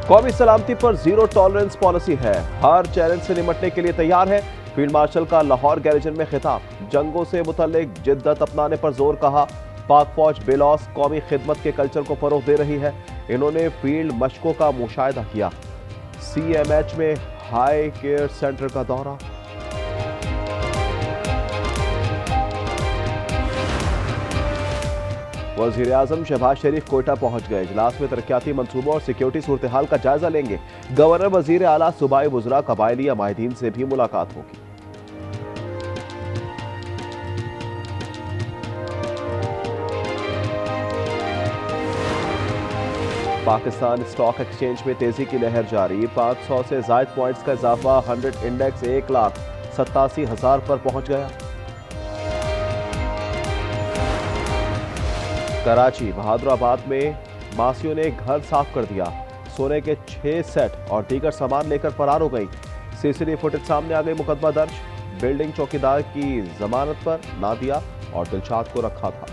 कौमी सलामती पर जीरो टॉलरेंस पॉलिसी है, हर चैलेंज से निपटने के लिए तैयार है। फील्ड मार्शल का लाहौर गैरिजन में खिताब, जंगों से मुतल्लिक जिद्दत अपनाने पर जोर कहा। पाक फौज बेलौस कौमी खिदमत के कल्चर को फरोग दे रही है। इन्होंने फील्ड मशकों का मुशाहिदा किया। CMH में हाई केयर सेंटर का दौरा। वजीर आजम शहबाज शरीफ कोयटा पहुंच गए। इजलास में तरक्याती मंसूबों और सिक्योरिटी सूरत हाल का जायजा लेंगे। गवर्नर वजीर आला सूबाई वुज़रा कबायली माहिदीन से भी मुलाकात होगी। पाकिस्तान स्टॉक एक्सचेंज में तेजी की लहर जारी, 500 से जायद पॉइंट्स का इजाफा, 100 इंडेक्स 1,87,000 पर पहुंच गया। कराची बहादुराबाद में मासियों ने घर साफ कर दिया, सोने के 6 सेट और दीगर सामान लेकर फरार हो गई। CCTV फुटेज सामने आ गई, मुकदमा दर्ज। बिल्डिंग चौकीदार की जमानत पर ना दिया और दिलशाद को रखा था।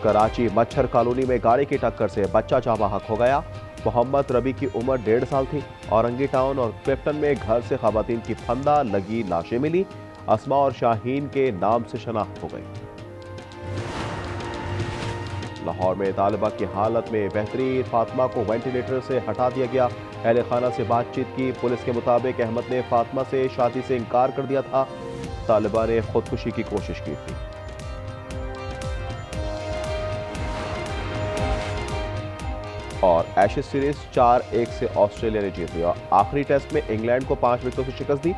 कराची मच्छर कॉलोनी में गाड़ी की टक्कर से बच्चा जाँ बहक हो गया। मोहम्मद रबी की उम्र 1.5 साल थी। औरंगी टाउन और क्लिफ्टन में घर से खवातीन की फंदा लगी लाशें मिली। अस्मा और शाहीन के नाम से शनाख्त हो गई। लाहौर में तालिबा की हालत में बेहतरी, फातिमा को वेंटिलेटर से हटा दिया गया। अहले खाना से बातचीत की। पुलिस के मुताबिक अहमद ने फातिमा से शादी से इनकार कर दिया था। तालिबा ने खुदकुशी की कोशिश की थी। और एशेज सीरीज 4-1 से ऑस्ट्रेलिया ने जीत लिया। आखिरी टेस्ट में इंग्लैंड को 5 विकेटों से शिकस्त दी।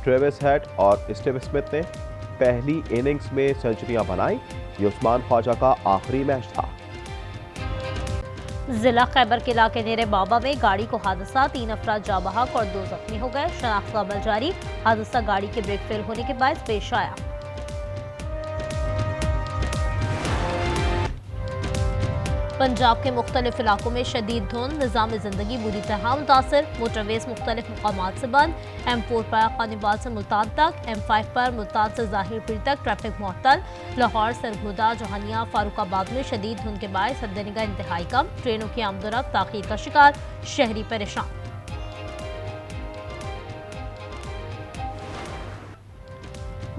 ट्रेविस हेड और स्टीव स्मिथ ने पहली इनिंग्स में सेंचुरियां बनाई। ये उस्मान ख्वाजा का आखिरी मैच था। जिला खैबर के इलाके नेरे बाबा में गाड़ी को हादसा, 3 अफराद जाँ बहक और 2 जख्मी हो गए। शनाख्त का अमल जारी। हादसा गाड़ी के ब्रेक फेल होने के बाद पेश आया। पंजाब के मुख्तलिफ इलाकों में शदीद धुंध, निज़ाम ज़िंदगी बुरी तरह मुतासर। मोटरवेज मुख्तलिफ मकामात से बंद। M4 पर कानिबाल से मुल्तान तक, M5 पर मुल्तान से ज़ाहिर पीर तक ट्रैफिक मुअत्तल। लाहौर, सरगोदा, जहानिया, फारूकाबाद में शदीद धुंध के बायस सद्दनिगाह इंतहाई कम। ट्रेनों की आमदोरफ्त ताख़ीर का शिकार, शहरी परेशान।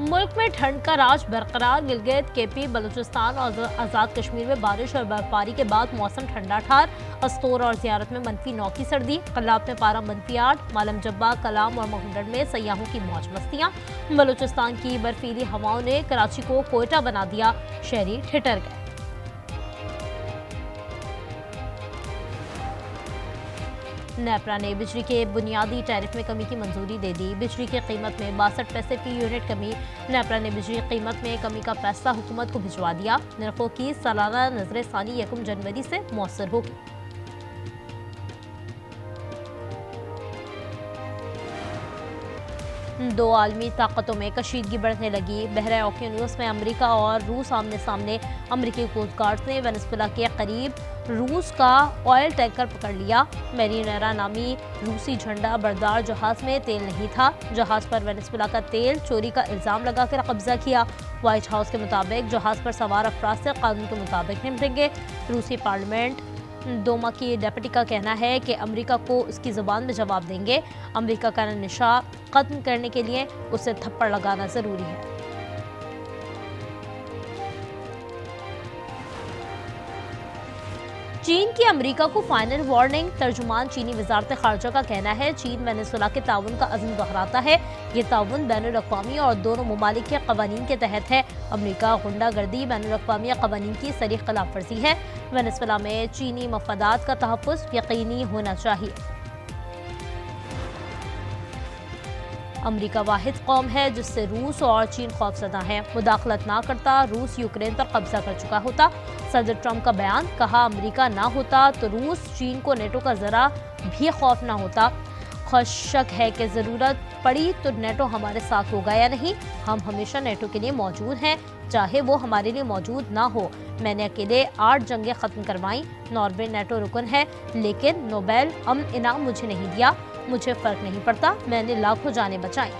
मुल्क में ठंड का राज बरकरार। गिलगित, KP, बलूचिस्तान और आज़ाद कश्मीर में बारिश और बर्फबारी के बाद मौसम ठंडा ठार। अस्तोर और ज़ियारत में -9 की सर्दी। कल्लाब में पारा -8। मालम जब्बा, कलाम और महूडर में सयाहों की मौज मस्तियाँ। बलूचिस्तान की बर्फीली हवाओं ने कराची को कोयटा बना दिया, शहरी ठिठर गए। नेपरा ने बिजली के बुनियादी टैरिफ में कमी की मंजूरी दे दी। बिजली की कीमत में 62 पैसे फी यूनिट कमी। नेपरा ने बिजली कीमत में कमी का फैसला हुकूमत को भिजवा दिया। नरखों की सालाना नजरसानी 1 जनवरी से मौसर होगी। दो आलमी ताकतों में कशीदगी बढ़ने लगी। बहरा ओकियानूस में अमेरिका और रूस आमने सामने। अमेरिकी कोस्ट गार्ड ने वेनेजुएला के करीब रूस का ऑयल टैंकर पकड़ लिया। मैरीनेरा नामी रूसी झंडा बरदार जहाज में तेल नहीं था। जहाज पर वेनेजुएला का तेल चोरी का इल्जाम लगाकर कब्जा किया। व्हाइट हाउस के मुताबिक जहाज पर सवार अफराद से कानून के मुताबिक निपटेंगे। रूसी पार्लियामेंट दोमा की डेप्यूटी का कहना है कि अमेरिका को उसकी ज़ुबान में जवाब देंगे। अमेरिका का नशा खत्म करने के लिए उसे थप्पड़ लगाना ज़रूरी है। चीन की अमेरिका को फाइनल वार्निंग। तर्जुमान चीनी वजारत खारजा का कहना है चीन वेनेजुएला के ताउन का अज़्म दोहराता है। ये ताउन बैनुल-अक़वामी और दोनों ममालिक के क़वानीन के तहत है। अमेरिका गुंडागर्दी, बैनुल-अक़वामी क़वानीन की सरीह खिलाफ वर्जी है। वेनेजुएला में चीनी मफादात का तहफ़्फ़ुज़ यकीनी होना चाहिए। अमेरिका वाहिद कौम है जिससे रूस और चीन खौफज़दा है। मुदाखलत ना करता रूस यूक्रेन पर कब्जा कर चुका होता। सदर ट्रंप का बयान, कहा अमेरिका ना होता तो रूस चीन को नेटो का ज़रा भी खौफ ना होता। शक है कि ज़रूरत पड़ी तो नेटो हमारे साथ होगा या नहीं। हम हमेशा नेटो के लिए मौजूद हैं, चाहे वो हमारे लिए मौजूद ना हो। मैंने अकेले 8 जंगें ख़त्म करवाई। नॉर्वे नेटो रुकन है, लेकिन नोबेल अमन इनाम मुझे नहीं दिया। मुझे फ़र्क नहीं पड़ता, मैंने लाखों जानें बचाई।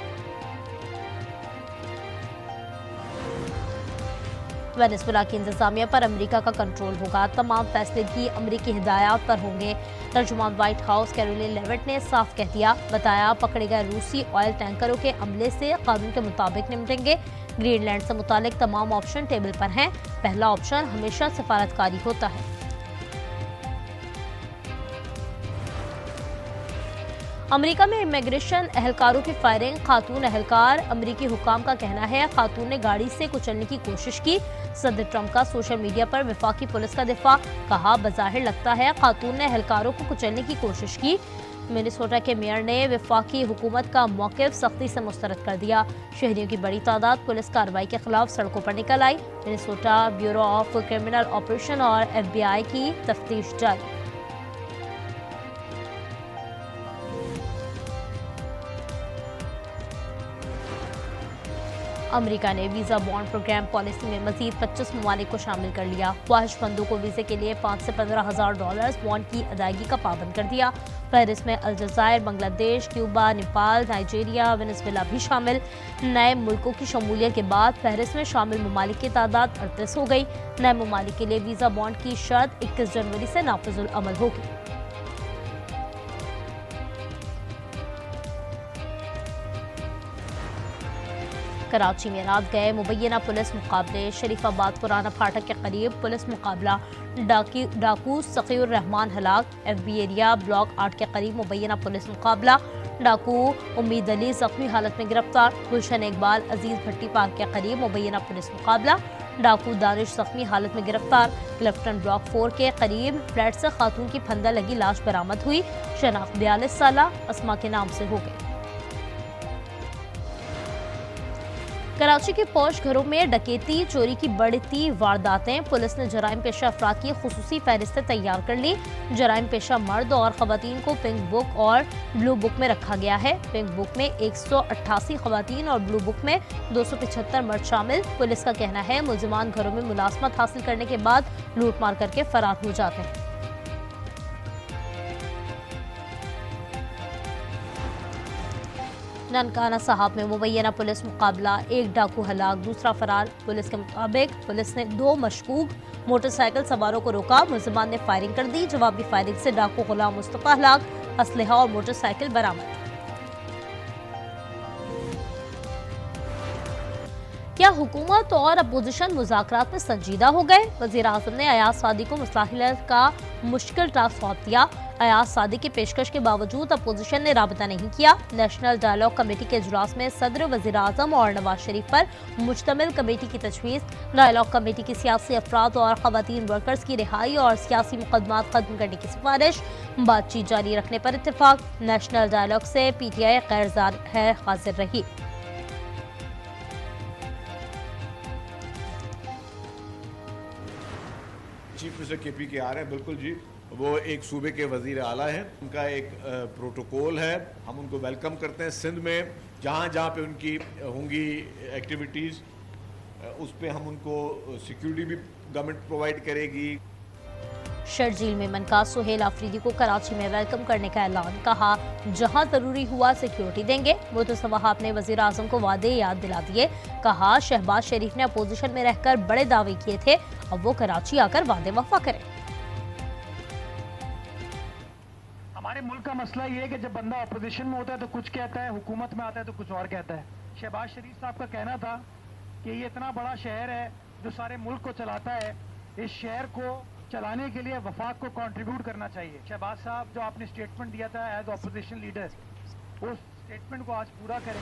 वेनेजुएला की इंतजामिया पर अमेरिका का कंट्रोल होगा, तमाम फैसले भी अमेरिकी हिदायत पर होंगे। तर्जुमान व्हाइट हाउस कैरोलिन लेविट ने साफ कह दिया, बताया पकड़े गए रूसी ऑयल टैंकरों के अमले से कानून के मुताबिक निपटेंगे। ग्रीनलैंड से मुतालिक तमाम ऑप्शन टेबल पर हैं। पहला ऑप्शन हमेशा सफारतकारी होता है। अमेरिका में इमिग्रेशन एहलकारों की फायरिंग, खातून एहलकार, अमेरिकी हुकाम का कहना है खातून ने गाड़ी से कुचलने की कोशिश की। सदर ट्रंप का सोशल मीडिया पर वफाकी पुलिस का दिफा, कहा बज़ाहिर लगता है खातून ने एहलकारों को कुचलने की कोशिश की। मिनेसोटा के मेयर ने वफाकी हुकूमत का मौक़िफ़ सख्ती से मुस्तरद कर दिया। शहरियों की बड़ी तादाद पुलिस कार्रवाई के खिलाफ सड़कों पर निकल आई। Minnesota Bureau of Criminal Operation और FBI की तफ्तीश जारी। अमेरिका ने वीज़ा बॉन्ड प्रोग्राम पॉलिसी में मजीद 25 ममालिक को शामिल कर लिया। ख्वाहिशमंदों को वीज़े के लिए $5 से $15,000 बॉन्ड की अदायगी का पाबंद कर दिया। फहरिस्त में अल्जायर, Bangladesh, Cuba, Nepal, Nigeria, Venezuela भी शामिल। नए मुल्कों की शमूलियत के बाद फहरिस्त में शामिल ममालिक की तादाद 38 हो गई। नए ममालिक के लिए वीज़ा बॉन्ड की शर्त 21 जनवरी से नाफिजुल अमल होगी। कराची में रात गए मुबैना पुलिस मुकाबले, शरीफाबाद पुराना फाटक के करीब पुलिस मुकाबला, डाकू सकीउर रहमान हलाक। FB एरिया ब्लॉक 8 के करीब मुबैना पुलिस मुकाबला, डाकू उम्मीद अली जख्मी हालत में गिरफ्तार। गुलशन इकबाल अजीज भट्टी पार्क के करीब मुबैना पुलिस मुकाबला, डाकू दानिश जख्मी हालत में गिरफ्तार। क्लिफ्टन ब्लॉक 4 के करीब फ्लैट से खातून की फंदा लगी लाश बरामद हुई। शनाख्त 42 साला अस्मा के नाम से हो गई। कराची के पौश घरों में डकैती चोरी की बढ़ती वारदातें, पुलिस ने जराइम पेशा अफराद की खुसूसी फहरिस्तें तैयार कर ली। जराइम पेशा मर्द और खवातीन को पिंक बुक और ब्लू बुक में रखा गया है। पिंक बुक में 188 खवातीन और ब्लू बुक में 275 मर्द शामिल। पुलिस का कहना है मुलजिमान घरों में मुलाजमत हासिल करने के बाद लूट मार करके फरार हो जाते हैं। ननकाना साहब में मुबैना पुलिस मुकाबला, एक डाकू हलाक, दूसरा फरार। पुलिस के मुताबिक पुलिस ने 2 मशकूक मोटरसाइकिल सवारों को रोका। मुलजिमान ने फायरिंग कर दी। जवाबी फायरिंग से डाकू गुलाम मुस्तफा हलाक, असलहा और मोटरसाइकिल बरामद। क्या हुकूमत और अपोजिशन मुज़ाकरात में संजीदा हो गए? वज़ीर आज़म ने अयाज सादी को मुस्लाहिलत का मुश्किल टास्क सौंप दिया। अयाज सादी की पेशकश के बावजूद अपोजिशन ने राबता नहीं किया। नेशनल डायलॉग कमेटी के इजलास में सदर, वज़ीर आज़म और नवाज शरीफ पर मुश्तमिल कमेटी की तजवीज़। डायलॉग कमेटी की सियासी अफराद और खवातीन वर्कर्स की रिहाई और सियासी मुकदमात खत्म करने की सिफारिश। बातचीत जारी रखने पर इत्तेफाक। नेशनल डायलॉग से PTI गैर हाजिर रही। चीफ मिनिस्टर KP के आ रहे हैं, बिल्कुल जी। वो एक सूबे के वजीर आला हैं, उनका एक प्रोटोकॉल है, हम उनको वेलकम करते हैं। सिंध में जहाँ जहाँ पे उनकी होंगी एक्टिविटीज़, उस पे हम उनको सिक्योरिटी भी गवर्नमेंट प्रोवाइड करेगी। शर्जील मेमन का सुहेल आफरीदी को कराची में वेलकम करने का ऐलान, कहा जहां जरूरी हुआ सिक्योरिटी देंगे। मुतसव्वा वहाब ने वज़ीर आज़म को वादे याद दिला दिए, कहा शहबाज शरीफ ने अपोजिशन में रहकर बड़े दावे किए थे, अब वो कराची आकर वादे वफा करें। हमारे मुल्क का मसला ये है कि जब बंदा अपोजिशन में होता है तो कुछ कहता है, हुकूमत में आता है तो कुछ और कहता है। शहबाज शरीफ साहब का कहना था कि ये इतना बड़ा शहर है जो सारे मुल्क को चलाता है, इस शहर को चलाने के लिए वफाक को कंट्रीब्यूट करना चाहिए। शहबाज साहब जो आपने स्टेटमेंट दिया था एज अपोजिशन लीडर, उस स्टेटमेंट को आज पूरा करें।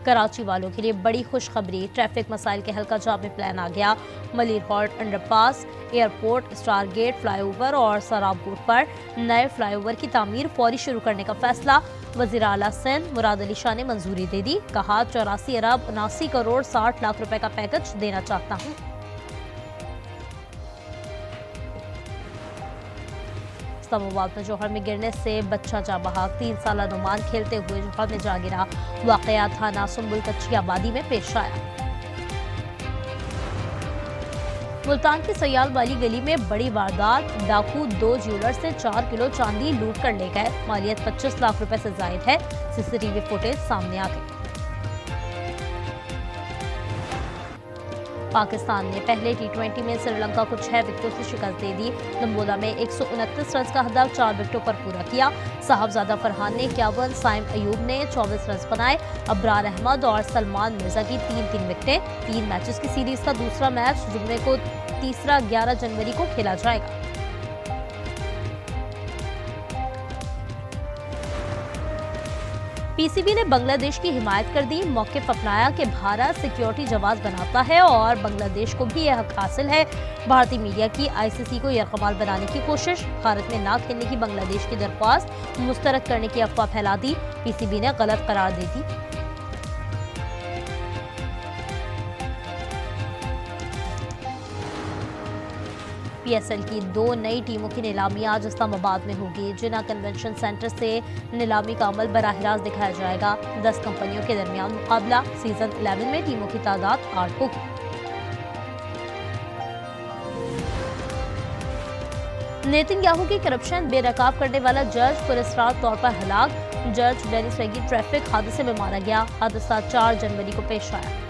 कराची वालों के लिए बड़ी खुशखबरी, ट्रैफिक मसाइल के हल का जामी प्लान आ गया। Malir halt underpass, airport, star gate, flyover और सराब रोड पर नए फ्लाईओवर की तामीर फौरी शुरू करने का फैसला। वज़ीर आला सिंध मुराद अली शाह ने मंजूरी दे दी, कहा 84 अरब 79 करोड़ 60 लाख रुपए का पैकेज देना चाहता हूँ। इस्लामाबाद में जौहर में गिरने से बच्चा जा बहाक, 3 साला नुमान खेलते हुए जौहर में जा गिरा। वाकया थाना सुंबुल कच्ची आबादी में पेश आया। मुल्तान की सयाल वाली गली में बड़ी वारदात, डाकू 2 ज्वेलर से 4 किलो चांदी लूट कर ले गए। मालियत 25 लाख रुपए से जायद है। CCTV फुटेज सामने आ गई। पाकिस्तान ने पहले T20 में श्रीलंका को 6 विकेटों से शिकस्त दे दी। दम्बोला में 129 रन का हदफ 4 विकेटों पर पूरा किया। साहबजादा फरहान ने 51, साइम अयूब ने 24 रन बनाए। अब्रार अहमद और सलमान मिर्जा की 3-3 विकेटें। 3 मैचेस की सीरीज का दूसरा मैच जुम्मे को तीसरा 11 जनवरी को खेला जाएगा। पीसीबी ने बांग्लादेश की हिमायत कर दी। मौक़िफ़ अपनाया कि भारत सिक्योरिटी जवाब बनाता है और बांग्लादेश को भी यह हक हासिल है। भारतीय मीडिया की आईसीसी को यरगमाल बनाने की कोशिश। भारत में ना खेलने की बांग्लादेश की दरख्वास्त मुस्तरद करने की अफवाह फैला दी। पीसीबी ने गलत करार दे दी। पीएसएल की 2 नई टीमों की नीलामी आज इस्लामाबाद में होगी। जिन्ना कन्वेंशन सेंटर से नीलामी का अमल बराह रास्त दिखाया जाएगा। 10 कंपनियों के दरमियान मुकाबला। सीजन 11 में टीमों की तादाद 8 होगी। नेतन्याहू की करप्शन बेनकाब करने वाला जज पुरस्कार तौर पर हलाक। जज डेनिस वेगी ट्रैफिक हादसे में मारा गया। हादसा 4 जनवरी को पेश आया।